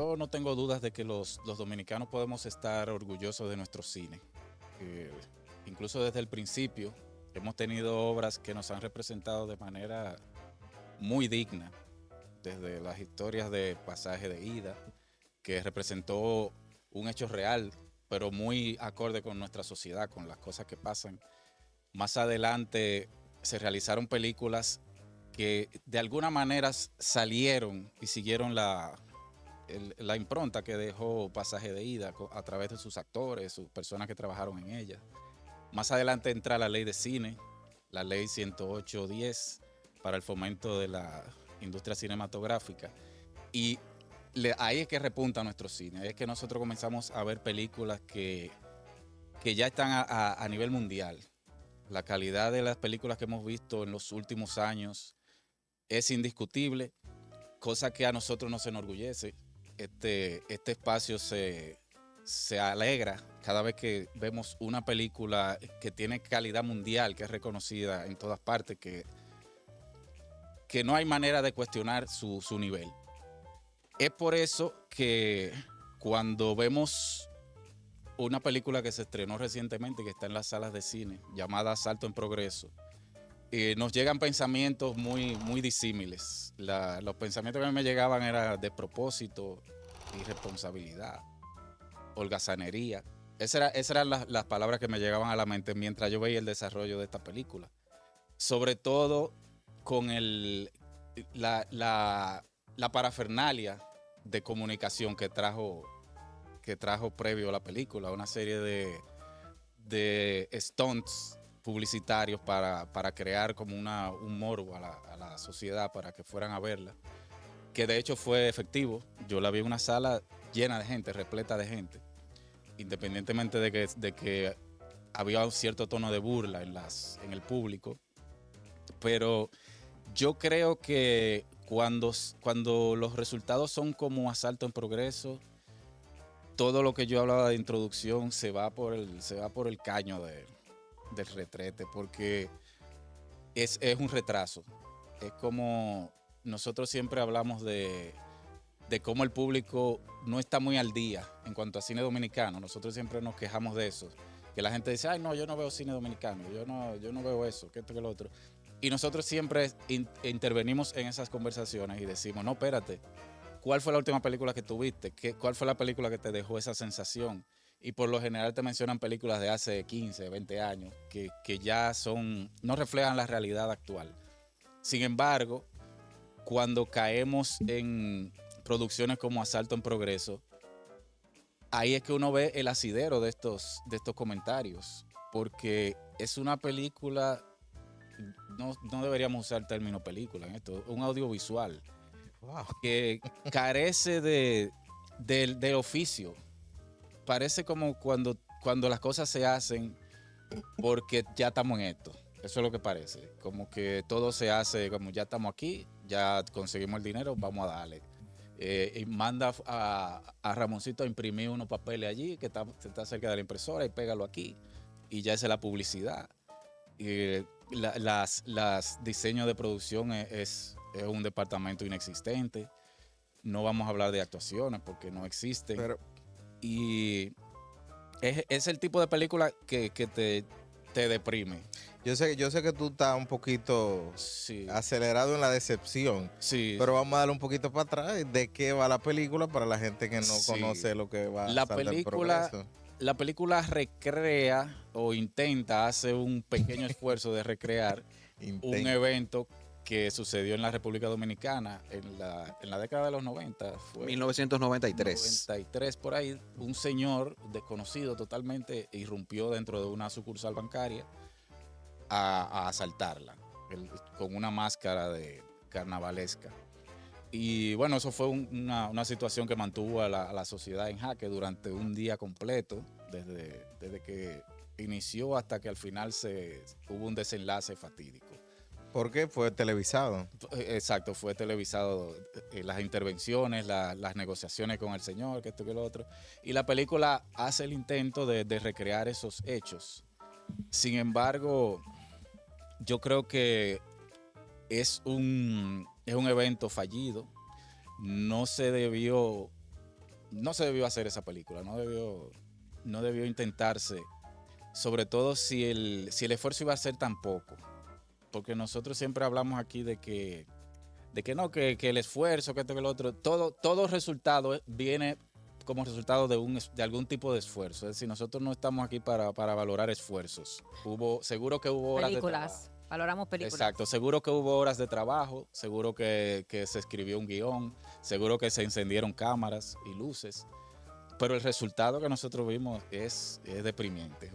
yo no tengo dudas de que los dominicanos podemos estar orgullosos de nuestro cine. Eh, Incluso desde el principio hemos tenido obras que nos han representado de manera muy digna, desde las historias de Pasaje de Ida, que representó un hecho real, pero muy acorde con nuestra sociedad, con las cosas que pasan. Más adelante se realizaron películas que de alguna manera salieron y siguieron la impronta que dejó Pasaje de Ida a través de sus actores, sus personas que trabajaron en ella. Más adelante entra la ley de cine, la ley 108-10 para el fomento de la industria cinematográfica. Y ahí es que repunta nuestro cine, ahí es que nosotros comenzamos a ver películas que ya están a nivel mundial. La calidad de las películas que hemos visto en los últimos años es indiscutible, cosa que a nosotros nos enorgullece. Este espacio se alegra cada vez que vemos una película que tiene calidad mundial, que es reconocida en todas partes, que no hay manera de cuestionar su nivel. Es por eso que cuando vemos una película que se estrenó recientemente, que está en las salas de cine, llamada Asalto en Progreso, nos llegan pensamientos muy disímiles. Los pensamientos que a mí me llegaban eran despropósito, irresponsabilidad, holgazanería. Esas eran las palabras que me llegaban a la mente mientras yo veía el desarrollo de esta película. Sobre todo con la parafernalia de comunicación que trajo previo a la película, una serie de stunts publicitarios para crear como un morbo a la sociedad para que fueran a verla, que de hecho fue efectivo. Yo la vi en una sala llena de gente, repleta de gente, independientemente de que había un cierto tono de burla en el público, pero yo creo que cuando los resultados son como Asalto en Progreso, todo lo que yo hablaba de introducción se va por el caño del retrete, porque es un retraso. Es como nosotros siempre hablamos de cómo el público no está muy al día en cuanto a cine dominicano. Nosotros siempre nos quejamos de eso. Que la gente dice, ay, no, yo no veo cine dominicano, yo no veo eso, que esto, que lo otro. Y nosotros siempre intervenimos en esas conversaciones y decimos, no, espérate, ¿cuál fue la última película que tuviste? ¿Cuál fue la película que te dejó esa sensación? Y por lo general te mencionan películas de hace 15, 20 años que ya no reflejan la realidad actual. Sin embargo, cuando caemos en producciones como Asalto en Progreso, ahí es que uno ve el asidero de estos comentarios, porque es una película, no deberíamos usar el término película en esto, un audiovisual. Wow. Que carece del oficio. Parece como cuando las cosas se hacen porque ya estamos en esto. Eso es lo que parece. Como que todo se hace como ya estamos aquí, ya conseguimos el dinero, vamos a darle. Y manda a Ramoncito a imprimir unos papeles allí que está cerca de la impresora y pégalo aquí. Y ya esa es la publicidad. Y las diseños de producción es un departamento inexistente. No vamos a hablar de actuaciones porque no existen. Pero Y es el tipo de película que te deprime. yo sé que tú estás un poquito Sí, acelerado en la decepción, sí, pero vamos a darle un poquito para atrás de qué va la película para la gente que no sí. conoce lo que va a La saltar en película, progreso. la película recrea o hace un pequeño esfuerzo de recrear un Intenta. evento que sucedió en la República Dominicana en la década de los 90, fue 1993. 93 por ahí. Un señor desconocido totalmente irrumpió dentro de una sucursal bancaria a asaltarla con una máscara de carnavalesca. Y bueno, eso fue una situación que mantuvo a la sociedad en jaque durante un día completo, desde que inició hasta que al final hubo un desenlace fatídico. Porque fue televisado. Exacto, fue televisado, las intervenciones, las negociaciones con el señor, que esto que lo otro. Y la película hace el intento de recrear esos hechos. Sin embargo, yo creo que es un evento fallido. No se debió no se debió hacer esa película, no debió intentarse, sobre todo si el esfuerzo iba a ser tan poco, porque nosotros siempre hablamos aquí de que no, que el esfuerzo, que esto, que lo otro, todo resultado viene como resultado de algún tipo de esfuerzo. Es decir, nosotros no estamos aquí para valorar esfuerzos. Seguro que hubo horas de trabajo. Películas. Valoramos películas. Exacto, seguro que hubo horas de trabajo, seguro que se escribió un guión, seguro que se encendieron cámaras y luces, pero el resultado que nosotros vimos es deprimente.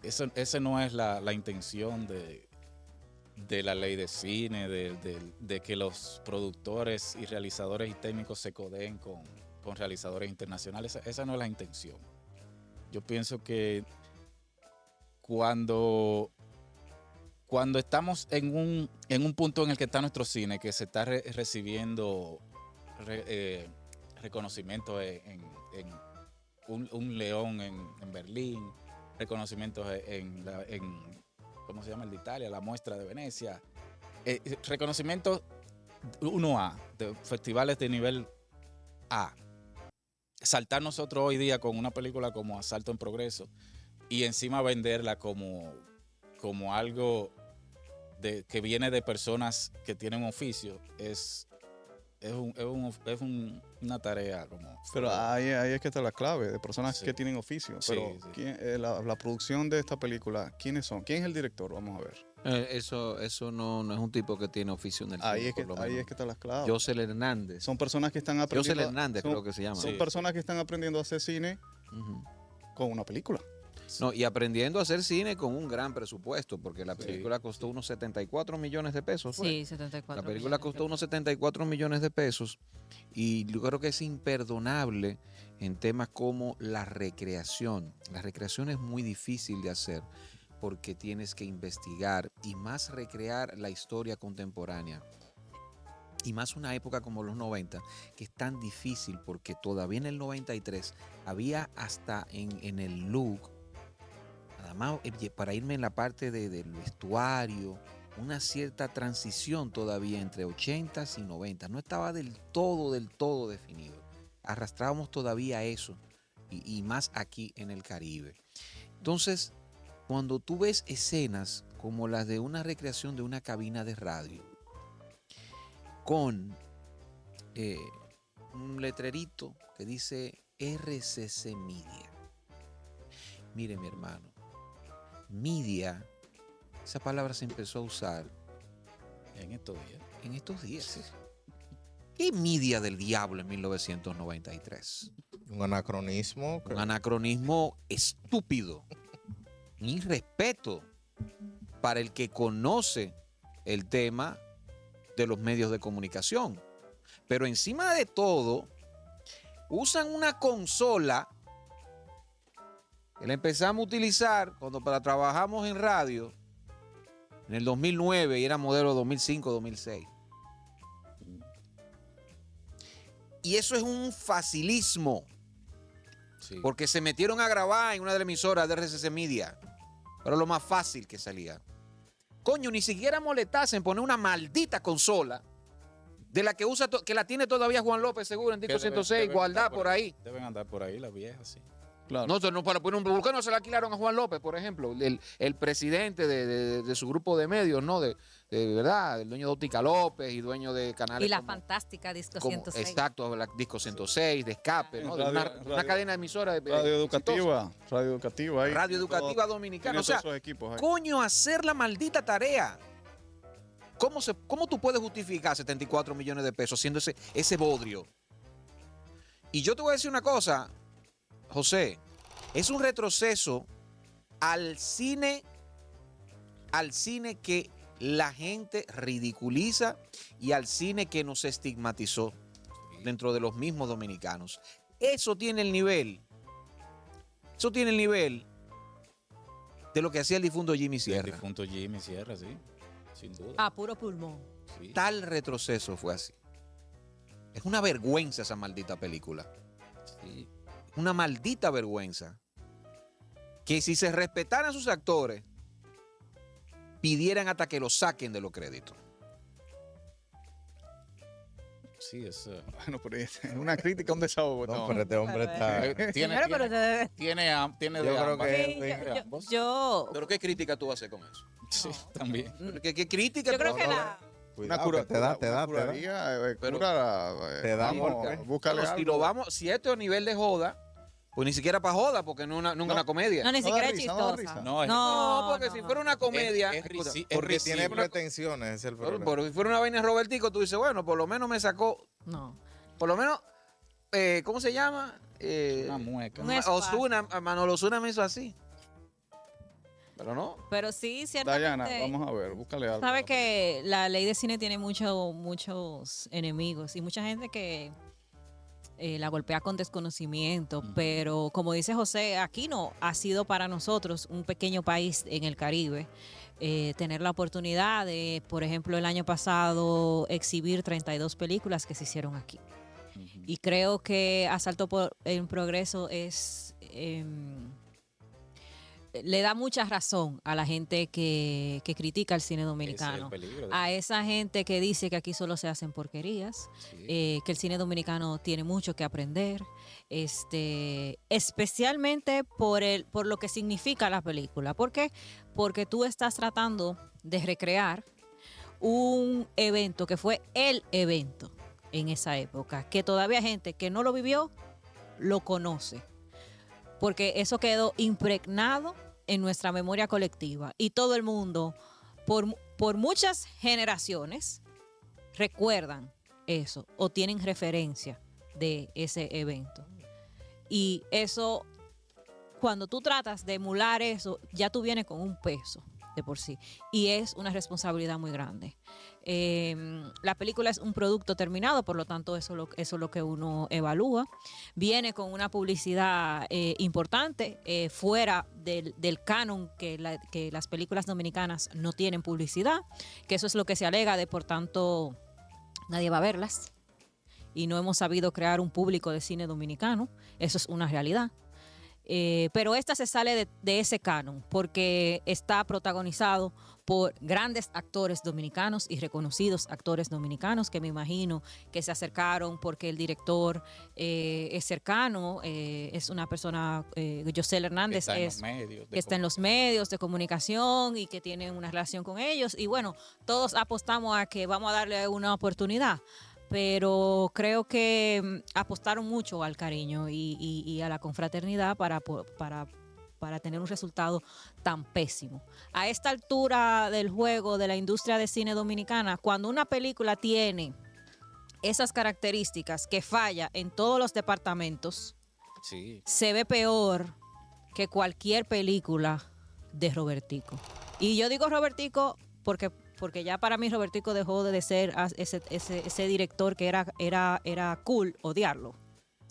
Esa no es la intención de la ley de cine, de que los productores y realizadores y técnicos se codeen con realizadores internacionales. Esa no es la intención. Yo pienso que cuando estamos en un punto en el que está nuestro cine, que se está recibiendo reconocimiento en un León en Berlín, reconocimientos en ¿cómo se llama el de Italia? La Muestra de Venecia. Reconocimientos 1A, de festivales de nivel A. Saltar nosotros hoy día con una película como Asalto en Progreso y encima venderla como algo que viene de personas que tienen oficio es una tarea como... Pero ahí es que está la clave, de personas que tienen oficio. Pero Sí. la producción de esta película, ¿quiénes son? ¿Quién es el director? Vamos a ver. Eso no es un tipo que tiene oficio en el cine, Ahí es por lo que menos. está la clave. José Hernández. Son personas que están aprendiendo. José Hernández creo que se llama. Son Sí. personas que están aprendiendo a hacer cine Ujú. con una película. No, y aprendiendo a hacer cine con un gran presupuesto, porque la película costó unos 74 millones de pesos. ¿fue? Sí, 74. La película millones, costó creo. unos 74 millones de pesos y yo creo que es imperdonable en temas como la recreación. La recreación es muy difícil de hacer porque tienes que investigar y más recrear la historia contemporánea. Y más una época como los 90, que es tan difícil porque todavía en el 93 había hasta en el look, nada más para irme en la parte del vestuario, una cierta transición todavía entre 80s y 90. No estaba del todo definido. Arrastrábamos todavía eso y más aquí en el Caribe. Entonces, cuando tú ves escenas como las de una recreación de una cabina de radio, con un letrerito que dice RCC Media. Mire, mi hermano, media, esa palabra se empezó a usar En estos días. en estos días. ¿Qué media del diablo en 1993? Un anacronismo. Un anacronismo estúpido, un irrespeto para el que conoce el tema de los medios de comunicación. Pero encima de todo, usan una consola que la empezamos a utilizar cuando trabajamos en radio en el 2009 y era modelo 2005-2006. Y eso es un facilismo, Sí. porque se metieron a grabar en una de las emisoras de RCC Media. Pero lo más fácil que salía. Coño, ni siquiera molestarse en poner una maldita consola de la que usa, que la tiene todavía Juan López seguro en Que Disco 106, guardada por ahí. Deben andar por ahí las viejas, sí. Claro. No para poner ¿por qué no se la alquilaron a Juan López, por ejemplo? El presidente de su grupo de medios, ¿no? De verdad, el dueño de Óptica López y dueño de canales Y la como- fantástica Disco como- 106. exacto, la Disco 106, de escape, ¿no? De Radio- una cadena de emisoras Radio educativa. Ahí. Radio Educativa Todo- Dominicana. tiene O sea, todos esos equipos ahí. coño, hacer la maldita tarea. ¿Cómo tú puedes justificar 74 millones de pesos haciendo ese bodrio? Y yo te voy a decir una cosa, José, es un retroceso al cine que la gente ridiculiza y al cine que nos estigmatizó dentro de los mismos dominicanos. Eso tiene el nivel de lo que hacía el difunto Jimmy El Sierra. difunto Jimmy Sierra, sí. Sin duda. A puro pulmón. Sí. Tal retroceso fue así. Es una vergüenza esa maldita película. Sí. Una maldita vergüenza. Que si se respetaran sus actores, pidieran hasta que los saquen de los créditos. Sí, es... Bueno, pero es una crítica, un desahogo. No, pero este hombre está. tiene, Señores, pero ustedes- tiene Yo de creo ambas. que- Sí, De ambos. yo, ¿Pero qué crítica tú haces con eso? Sí, también. ¿Qué crítica yo tú creo que haces? la, Cuidado, Una cura, que te da, te una da, te da. curaría, Pero- cura, Te da vamos, porque- búscale Bueno, si algo. lo vamos, si esto es a nivel de joda, pues ni siquiera para joda, porque no es nunca una comedia. no, ni No da siquiera es risa, no da chistosa. risa. No, es- No, porque si fuera una comedia, es escucha, risi- Porque es tiene risible. pretensiones, ese es el problema. pero si fuera una vaina de Robertico, tú dices, bueno, por lo menos me sacó, No. por lo menos, ¿cómo se llama? Una mueca. Un espacio. Osuna, Manolo Osuna me hizo así. Pero no. Pero sí, ciertamente. Dayana, vamos a ver, búscale algo. Sabe que la ley de cine tiene muchos enemigos y mucha gente que la golpea con desconocimiento, pero como dice José, aquí no ha sido para nosotros, un pequeño país en el Caribe, tener la oportunidad de, por ejemplo, el año pasado exhibir 32 películas que se hicieron aquí. Y creo que Asalto en Progreso es... le da mucha razón a la gente que critica el cine Ese es el dominicano. peligro. A esa gente que dice que aquí solo se hacen porquerías, Sí. que el cine dominicano tiene mucho que aprender, especialmente por lo que significa la película. ¿Por qué? Porque tú estás tratando de recrear un evento que fue el evento en esa época, que todavía gente que no lo vivió lo conoce, porque eso quedó impregnado en nuestra memoria colectiva y todo el mundo, por muchas generaciones, recuerdan eso o tienen referencia de ese evento. Y eso, cuando tú tratas de emular eso, ya tú vienes con un peso de por sí. Y es una responsabilidad muy grande. La película es un producto terminado, por lo tanto eso es lo que uno evalúa. Viene con una publicidad importante, fuera del canon que las películas dominicanas no tienen publicidad, que eso es lo que se alega de por tanto nadie va a verlas. Y no hemos sabido crear un público de cine dominicano, eso es una realidad. Pero esta se sale de ese canon porque está protagonizado por grandes actores dominicanos y reconocidos actores dominicanos que me imagino que se acercaron porque el director es cercano, es una persona, José Hernández, que está en los medios de comunicación y que tiene una relación con ellos. Y bueno, todos apostamos a que vamos a darle una oportunidad. Pero creo que apostaron mucho al cariño y a la confraternidad para tener un resultado tan pésimo. A esta altura del juego de la industria de cine dominicana, cuando una película tiene esas características que falla en todos los departamentos, Sí. se ve peor que cualquier película de Robertico. Y yo digo Robertico porque ya para mí Robertico dejó de ser ese director que era cool odiarlo,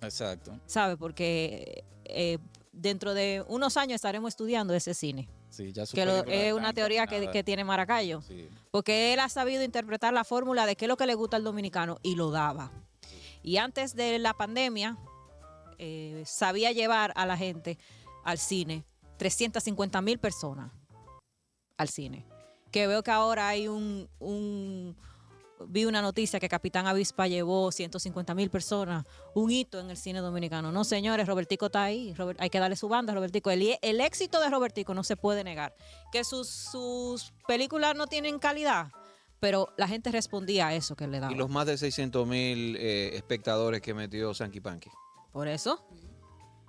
Exacto. ¿sabe? Porque dentro de unos años estaremos estudiando ese cine, Sí, ya su que película es está una teoría que encaminada. tiene Maracayo, Sí. porque él ha sabido interpretar la fórmula de qué es lo que le gusta al dominicano y lo daba. Y antes de la pandemia, sabía llevar a la gente al cine, 350,000 personas al cine. Que veo que ahora hay vi una noticia que Capitán Avispa llevó 150,000 personas, un hito en el cine dominicano. No, señores, Robertico está ahí, hay que darle su banda a Robertico. El éxito de Robertico no se puede negar. Que sus películas no tienen calidad, pero la gente respondía a eso que le daba. Y los más de 600,000 espectadores que metió Sanky Panky. Por eso.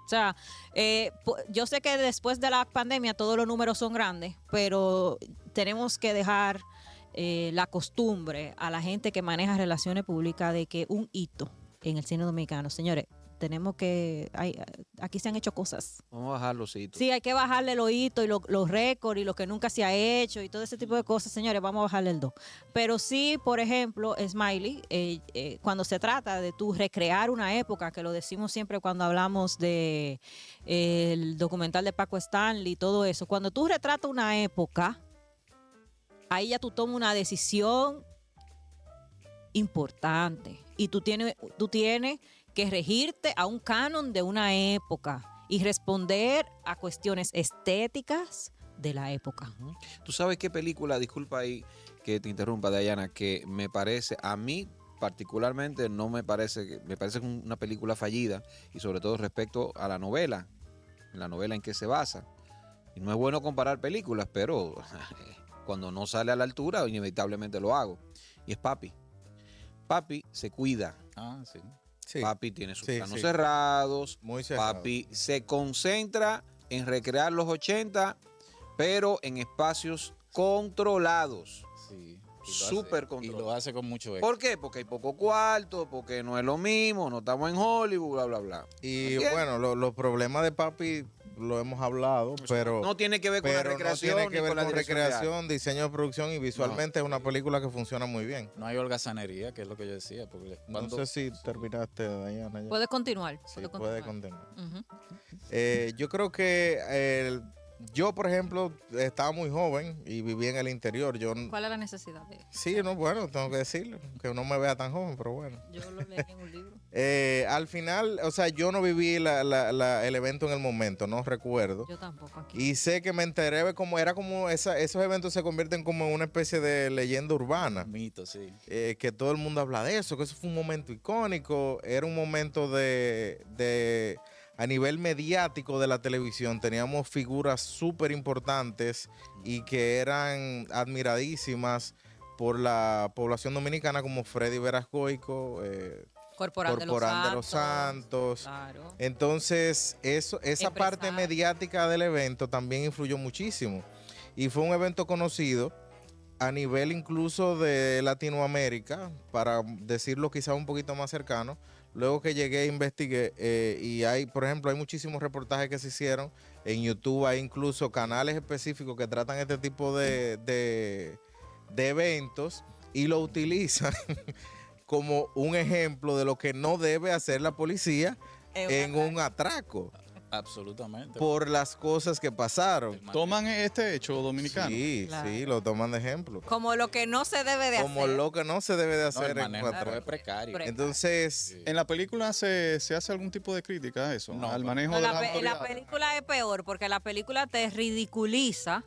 O sea, yo sé que después de la pandemia todos los números son grandes, pero tenemos que dejar la costumbre a la gente que maneja relaciones públicas de que un hito en el cine dominicano, señores, tenemos que... aquí se han hecho cosas. Vamos a bajar los hitos. Sí, hay que bajarle los hitos y los récords y lo que nunca se ha hecho y todo ese tipo de cosas, señores, vamos a bajarle el 2. Pero sí, por ejemplo, Smiley, cuando se trata de tú recrear una época, que lo decimos siempre cuando hablamos de el documental de Paco Stanley y todo eso, cuando tú retratas una época, ahí ya tú tomas una decisión importante y tú tienes que regirte a un canon de una época y responder a cuestiones estéticas de la época. ¿Tú sabes qué película, disculpa ahí que te interrumpa, Dayana, que me parece, a mí particularmente no me parece, me parece una película fallida y sobre todo respecto a la novela en que se basa. Y no es bueno comparar películas, pero cuando no sale a la altura, inevitablemente lo hago. Y es Papi. Papi se cuida. Ah, sí. Sí, Papi tiene sus sí, planos sí. cerrados. Muy cerrado. Papi se concentra en recrear los 80, pero en espacios controlados. Sí. Súper Y controlado. lo hace con mucho éxito. ¿Por qué? Porque hay poco cuarto, porque no es lo mismo, no estamos en Hollywood, bla, bla, bla. Y ¿Entiendes? bueno, los problemas de Papi lo hemos hablado, pero No tiene que ver con la pero no recreación, tiene que ni ver con la con dirección de arte. recreación, diseño de producción y visualmente es una película que funciona muy bien. No hay holgazanería, que es lo que yo decía. Porque No cuando, sé si terminaste, Diana. ya. Puedes continuar. Sí, puedes puede continuar. continuar. Ujú. Yo creo que yo, por ejemplo, estaba muy joven y vivía en el interior. ¿Cuál es la necesidad de Sí, no, bueno, tengo que decirlo, que no me vea tan joven, pero bueno. Yo lo leí en un libro. Al final, o sea, yo no viví el evento en el momento, no recuerdo. Yo tampoco aquí. Y sé que me enteré como era como esos eventos se convierten como en una especie de leyenda urbana. mito, sí. Que todo el mundo habla de eso, que eso fue un momento icónico, era un momento de a nivel mediático de la televisión, teníamos figuras súper importantes y que eran admiradísimas por la población dominicana como Freddy Verasgoico, Corporal de los Santos. Claro. Entonces, esa parte Empresario. mediática del evento también influyó muchísimo. Y fue un evento conocido a nivel incluso de Latinoamérica, para decirlo quizá un poquito más cercano. Luego que llegué, investigué y hay, por ejemplo, hay muchísimos reportajes que se hicieron. En YouTube hay incluso canales específicos que tratan este tipo de eventos y lo utilizan como un ejemplo de lo que no debe hacer la policía en un atraco Absolutamente. por las cosas que pasaron. Toman este hecho dominicano. Sí, Claro. sí, lo toman de ejemplo. Como lo que no se debe de Como hacer. lo que no se debe de No, hacer el en un manejo atraco. es precario. Pre- Entonces, Sí. ¿En la película se hace algún tipo de crítica a eso? No, al no. manejo No, de la, las la autoridades. película es peor porque la película te ridiculiza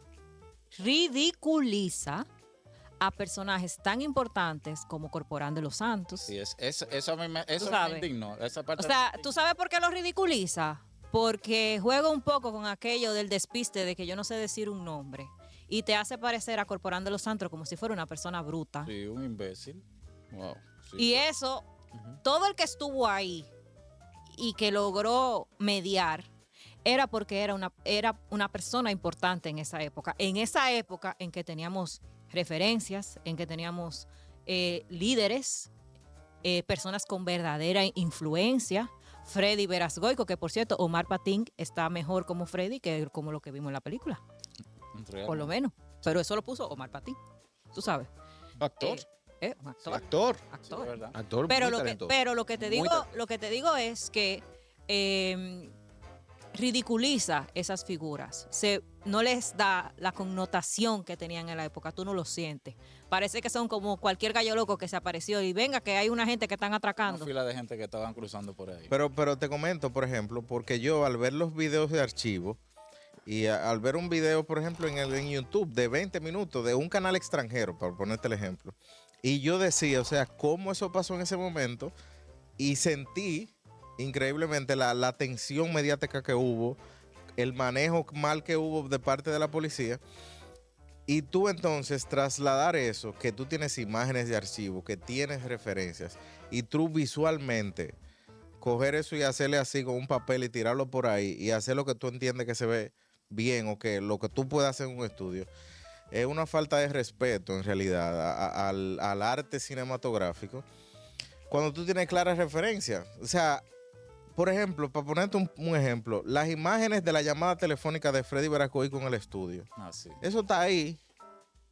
a personajes tan importantes como Corporán de los Santos. Sí, eso a mí eso me sabes. indignó. Esa parte O sea, me ¿tú sabes por qué lo ridiculiza? Porque juega un poco con aquello del despiste de que yo no sé decir un nombre y te hace parecer a Corporán de los Santos como si fuera una persona bruta. Sí, un imbécil. Wow. Sí. Y eso, todo el que estuvo ahí y que logró mediar era porque era una persona importante en esa época. En esa época en que teníamos referencias, en que teníamos líderes, personas con verdadera influencia. Freddy Verasgoico, que por cierto, Omar Patín está mejor como Freddy que como lo que vimos en la película, por lo menos. Pero eso lo puso Omar Patín, tú sabes. Actor. Un actor. Actor. Sí, actor. ¿verdad? Actor Pero muy lo que, talentoso. pero lo que te Muy digo, talentoso. lo que te digo es que ridiculiza esas figuras. No les da la connotación que tenían en la época. Tú no lo sientes. Parece que son como cualquier gallo loco que se apareció y venga que hay una gente que están Una atracando. fila de gente que estaban cruzando por ahí. pero te comento, por ejemplo, porque yo al ver los videos de archivo y al ver un video, por ejemplo, en YouTube de 20 minutos de un canal extranjero, para ponerte el ejemplo, y yo decía, o sea, cómo eso pasó en ese momento y sentí increíblemente la tensión mediática que hubo, el manejo mal que hubo de parte de la policía. Y tú entonces trasladar eso, que tú tienes imágenes de archivo, que tienes referencias, y tú visualmente coger eso y hacerle así con un papel y tirarlo por ahí y hacer lo que tú entiendes que se ve bien o que lo que tú puedes hacer en un estudio, es una falta de respeto en realidad al arte cinematográfico. Cuando tú tienes claras referencias, o sea, por ejemplo, para ponerte un ejemplo, las imágenes de la llamada telefónica de Freddy Verasgoico en el estudio, Ah, sí. eso está ahí,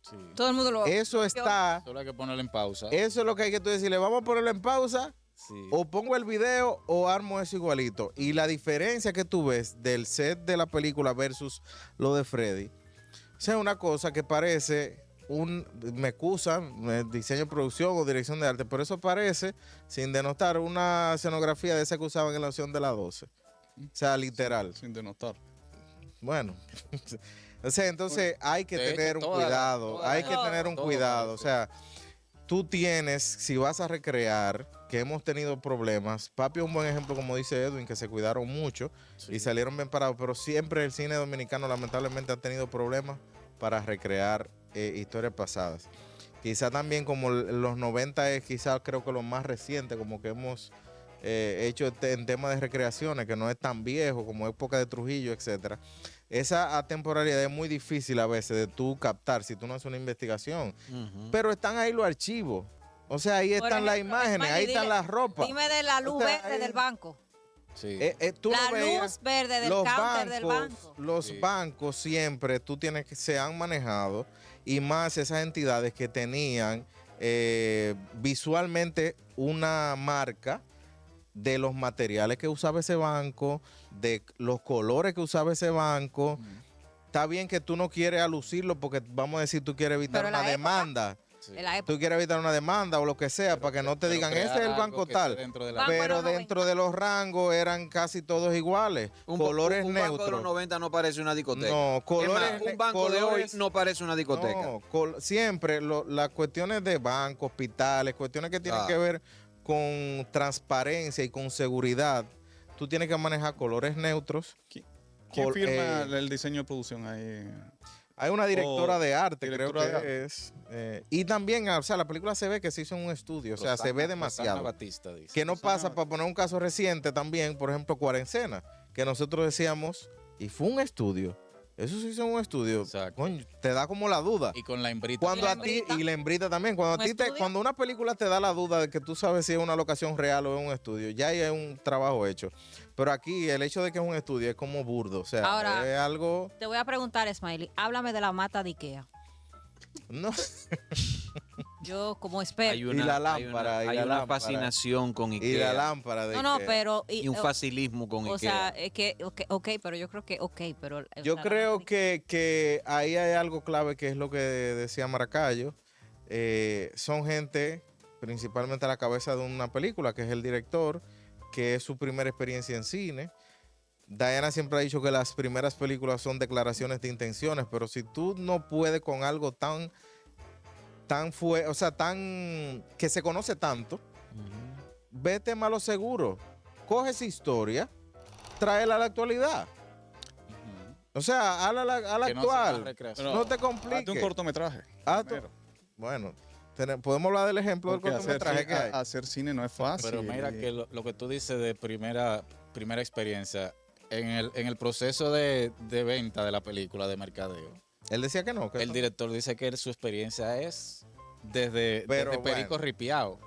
Sí. Todo el mundo lo eso está, Solo hay que ponerlo en pausa. eso es lo que hay que tú decirle, vamos a ponerlo en pausa, Sí. o pongo el video o armo eso igualito. Y la diferencia que tú ves del set de la película versus lo de Freddy, o sea, una cosa que parece me excusan, diseño de producción o dirección de arte, pero eso parece, sin denotar, una escenografía de esa que usaban en la opción de la 12. O sea, literal. Sin denotar. Bueno. O sea, entonces hay que De hecho, tener un toda la- cuidado, toda hay la- que tener un toda cuidado. la- O sea, tú tienes, si vas a recrear, que hemos tenido problemas, Papi es un buen ejemplo, como dice Edwin, que se cuidaron mucho y salieron bien parados, pero siempre el cine dominicano lamentablemente ha tenido problemas para recrear historias pasadas. Quizá también como los 90 es quizá creo que lo más reciente, como que hemos hecho en temas de recreaciones, que no es tan viejo como época de Trujillo, etcétera. Esa atemporalidad es muy difícil a veces de tú captar si tú no haces una investigación. Pero están ahí los archivos. O sea, ahí Por están las ejemplo, imágenes, Smiley, ahí están dile, las ropas. Dime de la luz O sea, verde del banco. Sí. Tú La no veías luz verde del los counter del banco. Los Sí. bancos siempre se han manejado, y más esas entidades que tenían visualmente una marca de los materiales que usaba ese banco, de los colores que usaba ese banco. Está bien que tú no quieres alucirlo porque vamos a decir tú quieres evitar Pero una la época- demanda. Sí. En la época. Tú quieres evitar una demanda o lo que sea para que no te Pero digan crear ese es el algo banco que tal. esté dentro de la- Banco Pero de los dentro 90. de los rangos eran casi todos iguales. Colores un banco de neutros. los 90 no parece una discoteca. No, Es colores. más, un banco de hoy colores- no parece una discoteca. No, siempre las cuestiones de bancos, hospitales, cuestiones que tienen Ah. que ver con transparencia y con seguridad, tú tienes que manejar colores neutros. ¿Quién firma eh, el diseño de producción ahí? Hay una directora O de arte, directora creo de que es. Y también, o sea, la película se ve que se hizo en un estudio, o sea, se ve Rosana demasiado. Batista dice. Que no Rosana pasa, para poner un caso reciente también, por ejemplo, Cuarentena, que nosotros decíamos, y fue un estudio. Eso se hizo en un estudio. Exacto. Coño, te da como la duda. Y con la hembrita. Cuando ¿Y la a ti, hembrita? y la hembrita también, cuando ¿Un a ti estudio? cuando una película te da la duda de que tú sabes si es una locación real o es un estudio, ya hay un trabajo hecho. Pero aquí el hecho de que es un estudio es como burdo, o sea, Ahora- es algo, Te voy a preguntar, Smiley, háblame de la mata de Ikea. no, Yo como experto. Hay Y una, la hay lámpara, una- y hay la una lámpara. fascinación con y Ikea. la lámpara de No, no, que- pero... Y un facilismo con O Ikea. sea, es que, ok, pero yo creo que, pero... o Yo sea, la creo mata de- que ahí hay algo clave que es lo que decía Maracayo. Son gente, principalmente a la cabeza de una película, que es el director, que es su primera experiencia en cine. Diana siempre ha dicho que las primeras películas son declaraciones de intenciones, pero si tú no puedes con algo tan que se conoce tanto, vete más a lo seguro. Coge esa historia, tráela a la actualidad. O sea, a la Que no sea una actual. recreación. No te Hazte un compliques. cortometraje. Hazte- Bueno, podemos hablar del ejemplo del Porque cortometraje que hay. hacer cine no es fácil. Pero mira que lo que tú dices de primera experiencia, en el proceso de venta de la película, de mercadeo, Él decía que no. Que el no. director dice que su experiencia es desde Pero Perico bueno. Ripiao,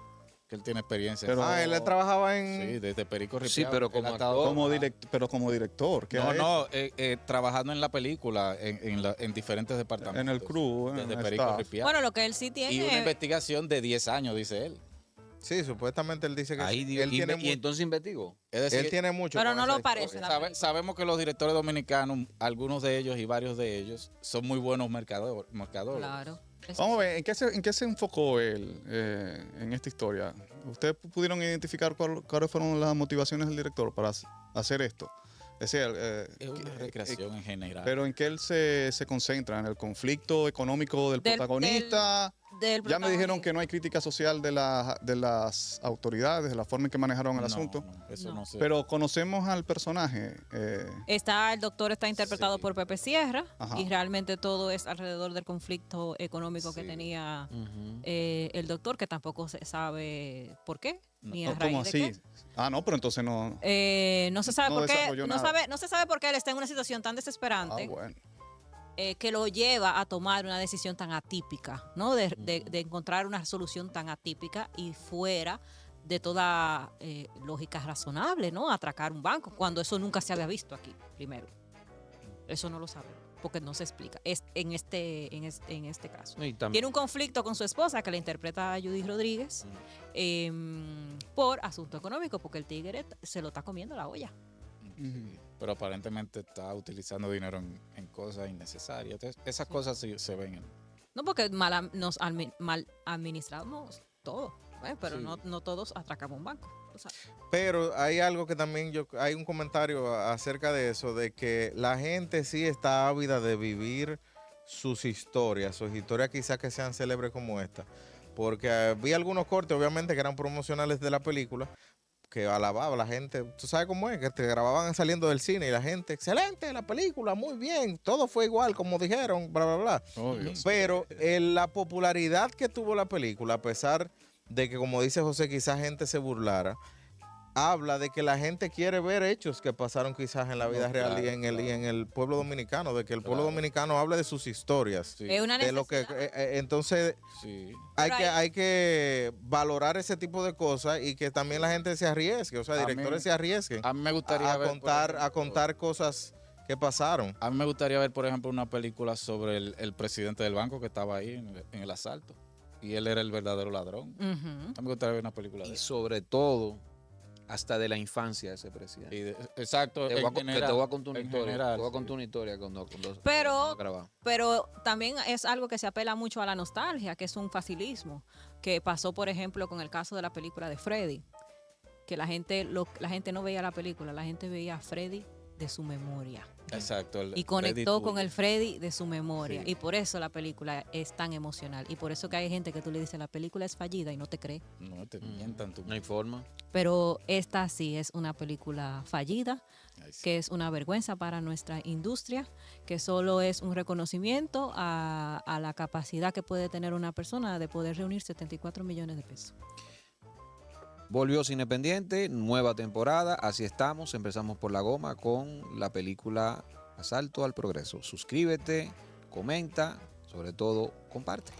que él tiene experiencia. Pero- Él trabajaba en... Sí, desde Perico Ripiao. Sí, pero Él como ha estado- actor. pero como director. ¿qué No, ha hecho? no, trabajando en la película, en diferentes departamentos. En el crew, Desde en Perico staff. Ripiao. Bueno, lo que él sí Y una tiene... investigación de 10 años, dice él. Sí, supuestamente él dice que Ahí, sí. Él tiene, y entonces investigó. Es decir, él tiene mucho. Pero con no esa lo historia. parece. la película. sabemos que los directores dominicanos, algunos de ellos y varios de ellos, son muy buenos mercadores. Claro. Eso Vamos a sí. ver, ¿en qué se enfocó él en esta historia? ¿Ustedes pudieron identificar cuáles fueron las motivaciones del director para hacer esto? Es decir, Es una recreación en general. pero ¿en qué él se concentra? ¿En el conflicto económico del Del- protagonista? Del Ya me dijeron protagonista. que no hay crítica social de las autoridades, de la forma en que manejaron el No, asunto. no, eso No. no sé. Pero conocemos al personaje. El doctor está interpretado Sí. por Pepe Sierra Ajá. y realmente todo es alrededor del conflicto económico que Sí. tenía el doctor, que tampoco se sabe por qué, ni a ¿Cómo raíz de así? qué. No, pero entonces no. No se sabe No por qué, desarrolló nada. no se sabe por qué él está en una situación tan desesperante Bueno. que lo lleva a tomar una decisión tan atípica, ¿no? De encontrar una solución tan atípica y fuera de toda lógica razonable, ¿no? Atracar un banco, cuando eso nunca se había visto aquí, primero. Eso no lo sabemos, porque no se explica. Es en este caso. Y tam- Tiene un conflicto con su esposa, que la interpreta a Judy Rodríguez, por asunto económico, porque el tigre se lo está comiendo la olla. Sí, pero aparentemente está utilizando dinero en cosas innecesarias. Entonces, esas cosas sí se ven. No, porque mal administramos todo, pero Sí. no todos atracamos un banco. O sea, Pero hay algo que también hay un comentario acerca de eso, de que la gente sí está ávida de vivir sus historias quizás que sean célebres como esta. porque vi algunos cortes, obviamente, que eran promocionales de la película, que alababa a la gente. Tú sabes cómo es, que te grababan saliendo del cine y la gente, excelente la película, muy bien, todo fue igual como dijeron, bla, bla, bla. Obvio. Pero la popularidad que tuvo la película, a pesar de que, como dice José, quizás gente se burlara, habla de que la gente quiere ver hechos que pasaron quizás en la vida real claro, y en el pueblo dominicano, de que el pueblo Claro. dominicano hable de sus historias. Sí. Es una De lo que, necesidad. entonces Sí. Pero hay que valorar ese tipo de cosas y que también la gente se arriesgue, o sea, A directores mí- se arriesguen A mí me gustaría ver, por a ejemplo, contar cosas que pasaron. A mí me gustaría ver, por ejemplo, una película sobre el presidente del banco que estaba ahí en el asalto. Y él era el verdadero ladrón. Ujú. A mí me gustaría ver una película de Y eso. sobre todo, hasta de la infancia de ese presidente. Exacto. Te voy, a, en que te general, voy a contar una en historia. general, Te voy a sí. contar una historia cuando Pero- grababa. Pero también es algo que se apela mucho a la nostalgia, que es un facilismo, que pasó, por ejemplo, con el caso de la película de Freddy, que la gente no veía la película, la gente veía a Freddy de su memoria. Exacto. Y conectó Freddy con el tuyo. Freddy de su memoria. Sí. Y por eso la película es tan emocional. Y por eso que hay gente que tú le dices la película es fallida y no te cree. No te mientan tu. No hay forma. Pero esta sí es una película fallida, Ay, sí. que es una vergüenza para nuestra industria, que solo es un reconocimiento a la capacidad que puede tener una persona de poder reunir 74 millones de pesos. Volvió Cine Pendiente, nueva temporada, así estamos. Empezamos por la goma con la película Asalto al Progreso. Suscríbete, comenta, sobre todo comparte.